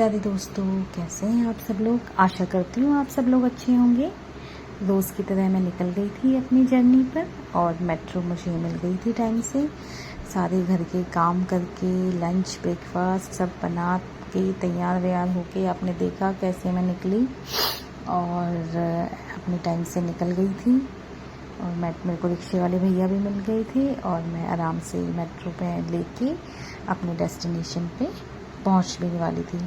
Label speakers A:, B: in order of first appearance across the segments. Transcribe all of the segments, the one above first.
A: राधे दोस्तों, कैसे हैं आप सब लोग। आशा करती हूँ आप सब लोग अच्छे होंगे। रोज़ की तरह मैं निकल गई थी अपनी जर्नी पर और मेट्रो मुझे मिल गई थी टाइम से। सारे घर के काम करके लंच ब्रेकफास्ट सब बना के तैयार व्यार होके आपने देखा कैसे मैं निकली और अपने टाइम से निकल गई थी। और मेरे को रिक्शे वाले भैया भी मिल गए थे और मैं आराम से मेट्रो पे लेके अपने डेस्टिनेशन पे पहुंच भी वाली थी।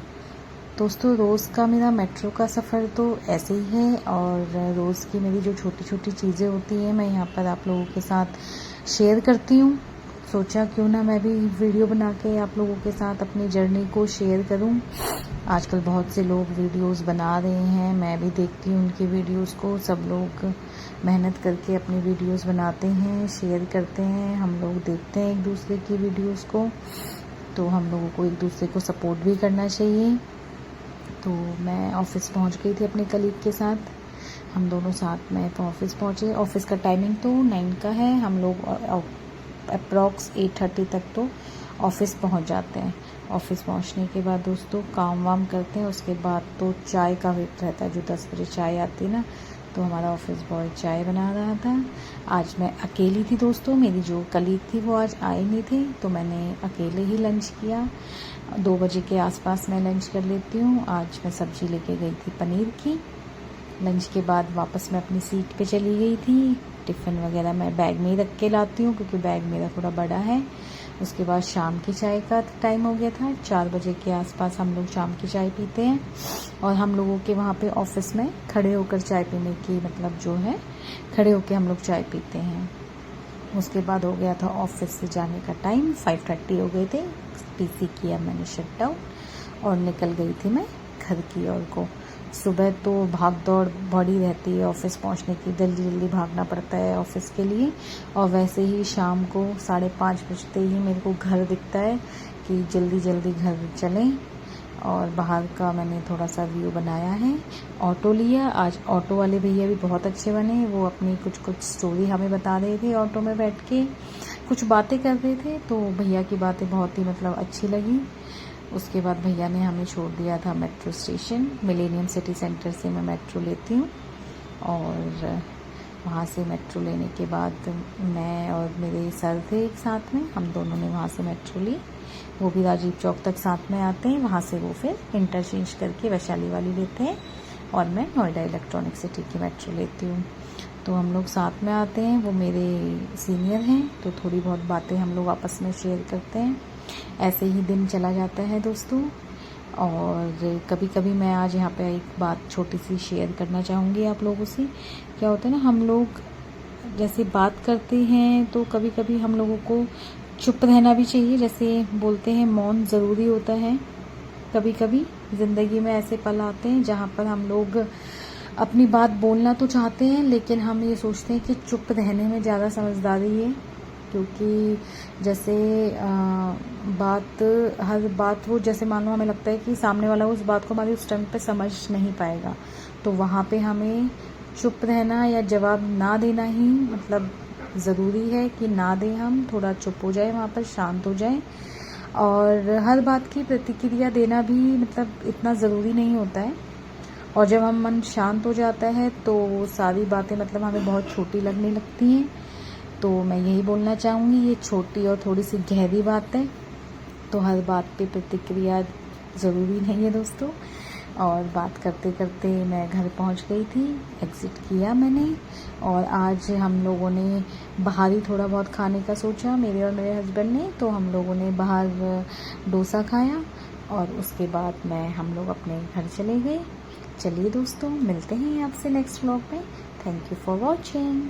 A: दोस्तों, रोज़ का मेरा मेट्रो का सफ़र तो ऐसे ही है और रोज़ की मेरी जो छोटी छोटी चीज़ें होती हैं मैं यहाँ पर आप लोगों के साथ शेयर करती हूँ। सोचा क्यों ना मैं भी वीडियो बना के आप लोगों के साथ अपनी जर्नी को शेयर करूँ। आजकल बहुत से लोग वीडियोस बना रहे हैं, मैं भी देखती हूँ उनकी वीडियोस को। सब लोग मेहनत करके अपनी वीडियोस बनाते हैं, शेयर करते हैं, हम लोग देखते हैं एक दूसरे की वीडियोस को। तो हम लोगों को एक दूसरे को सपोर्ट भी करना चाहिए। तो मैं ऑफ़िस पहुंच गई थी अपने कलीग के साथ, हम दोनों साथ में ऑफ़िस पहुंचे। ऑफ़िस का टाइमिंग तो 9 का है, हम लोग अप्रॉक्स 8:30 तक तो ऑफ़िस पहुंच जाते हैं। ऑफ़िस पहुंचने के बाद दोस्तों काम वाम करते हैं, उसके बाद तो चाय का वेट रहता है। जो 10 बजे चाय आती है ना, तो हमारा ऑफिस बॉय चाय बना रहा था। आज मैं अकेली थी दोस्तों, मेरी जो कलीग थी वो आज आई नहीं थी, तो मैंने अकेले ही लंच किया। 2 बजे के आसपास मैं लंच कर लेती हूँ। आज मैं सब्ज़ी लेके गई थी पनीर की। लंच के बाद वापस मैं अपनी सीट पे चली गई थी। टिफ़िन वगैरह मैं बैग में ही रख के लाती हूँ क्योंकि बैग मेरा थोड़ा बड़ा है। उसके बाद शाम की चाय का टाइम हो गया था, 4 बजे के आसपास हम लोग शाम की चाय पीते हैं। और हम लोगों के वहाँ पे ऑफिस में खड़े होकर चाय पीने की मतलब जो है, खड़े होकर हम लोग चाय पीते हैं। उसके बाद हो गया था ऑफिस से जाने का टाइम, 5:30 हो गए थे। पीसी किया मैंने शट डाउन और निकल गई थी मैं घर की ओर को। सुबह तो भाग दौड़ बड़ी रहती है ऑफिस पहुंचने की, जल्दी जल्दी भागना पड़ता है ऑफिस के लिए। और वैसे ही शाम को 5:30 बजते ही मेरे को घर दिखता है कि जल्दी जल्दी घर चलें। और बाहर का मैंने थोड़ा सा व्यू बनाया है। ऑटो लिया, आज ऑटो वाले भैया भी बहुत अच्छे बने। वो अपनी कुछ स्टोरी हमें बता रहे थे, ऑटो में बैठ के कुछ बातें कर रहे थे, तो भैया की बातें बहुत ही मतलब अच्छी लगी। उसके बाद भैया ने हमें छोड़ दिया था metro station. Millennium city centre से मैं मेट्रो लेती हूँ और वहाँ से मेट्रो लेने के बाद मैं और मेरे सर थे एक साथ में, हम दोनों ने वहाँ से मेट्रो ली। वो भी राजीव चौक तक साथ में आते हैं, वहाँ से वो फिर इंटरचेंज करके वैशाली वाली लेते हैं और मैं नोएडा इलेक्ट्रॉनिक सिटी की मेट्रो लेती हूँ। तो हम लोग साथ में आते हैं, वो मेरे सीनियर हैं तो थोड़ी बहुत बातें हम लोग आपस में शेयर करते हैं। ऐसे ही दिन चला जाता है दोस्तों। और कभी कभी मैं आज यहाँ पे एक बात छोटी सी शेयर करना चाहूँगी आप लोगों से। क्या होता है ना, हम लोग जैसे बात करते हैं तो कभी कभी हम लोगों को चुप रहना भी चाहिए। जैसे बोलते हैं मौन ज़रूरी होता है। कभी कभी ज़िंदगी में ऐसे पल आते हैं जहाँ पर हम लोग अपनी बात बोलना तो चाहते हैं, लेकिन हम ये सोचते हैं कि चुप रहने में ज़्यादा समझदारी है। क्योंकि जैसे हर बात वो जैसे मान लो हमें लगता है कि सामने वाला उस बात को हमारी उस टाइम पे समझ नहीं पाएगा, तो वहाँ पे हमें चुप रहना या जवाब ना देना ही मतलब ज़रूरी है कि ना दें, हम थोड़ा चुप हो जाए, वहाँ पर शांत हो जाए। और हर बात की प्रतिक्रिया देना भी मतलब इतना ज़रूरी नहीं होता है। और जब हम मन शांत हो जाता है तो सारी बातें मतलब हमें बहुत छोटी लगने लगती हैं। तो मैं यही बोलना चाहूँगी, ये छोटी और थोड़ी सी गहरी बात है, तो हर बात पे प्रतिक्रिया ज़रूरी नहीं है दोस्तों। और बात करते करते मैं घर पहुंच गई थी, एग्ज़िट किया मैंने। और आज हम लोगों ने बाहर ही थोड़ा बहुत खाने का सोचा, मेरे और मेरे हस्बैंड ने, तो हम लोगों ने बाहर डोसा खाया और उसके बाद हम लोग अपने घर चले गए। चलिए दोस्तों, मिलते हैं आपसे नेक्स्ट व्लॉग में। Thank you for watching.